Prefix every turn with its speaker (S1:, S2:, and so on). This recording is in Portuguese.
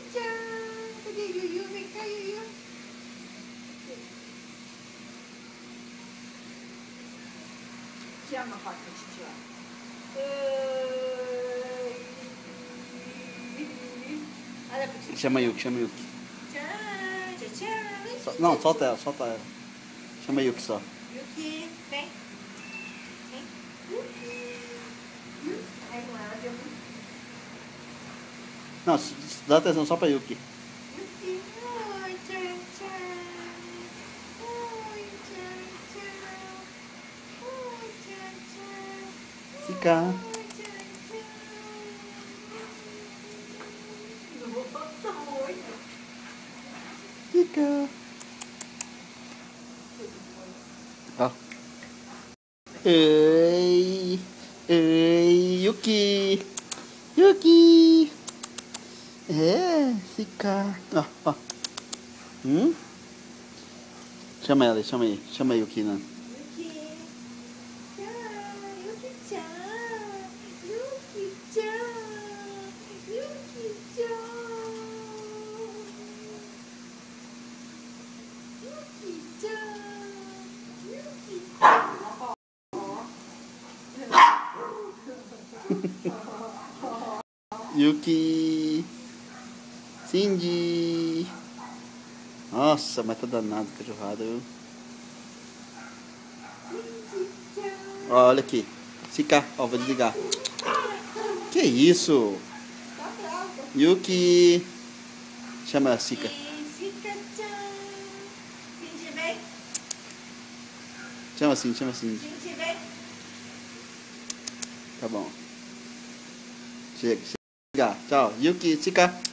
S1: Yuki-chan. Cadê Yuyu? Vem cá, Yuyu. Chama a foto pra gente lá. Olha pra gente.
S2: Chama Yuki, chama Yuki.
S1: Tchau, tchau.
S2: Não, solta ela. Chama Yuki só.
S1: Yuki, vem. Vem. Yuki. Aí com ela deu muito.
S2: Não, dá atenção só pra Yuki.
S1: Yuki. Oi, tchau, tchau. Oi, tchau, tchau. Oi, tchau, tchau.
S2: Fica.
S1: Oi, tchau, tchau. Não vou passar muito.
S2: Fica. Ó. Ei, Yuki. Yuki. É, fica. Ó, ó. Chama ela, chama aí. Chama aí, Yuki, né?
S1: Yuki. Tchau. Yuki-chan. Yuki-chan. Yuki-chan. Yuki-chan.
S2: Yuki. Cindy. Nossa, mas tá danado cachorrada, viu? Ó, olha aqui. Fica, ó, vou desligar. Que isso?
S1: Tá brava.
S2: Yuki. Chama a Sika.
S1: Sika-chan. Cindy, vem.
S2: Chama assim.
S1: Cindy, vem.
S2: Tá bom. Chega. Tchau. Yuki, Sika.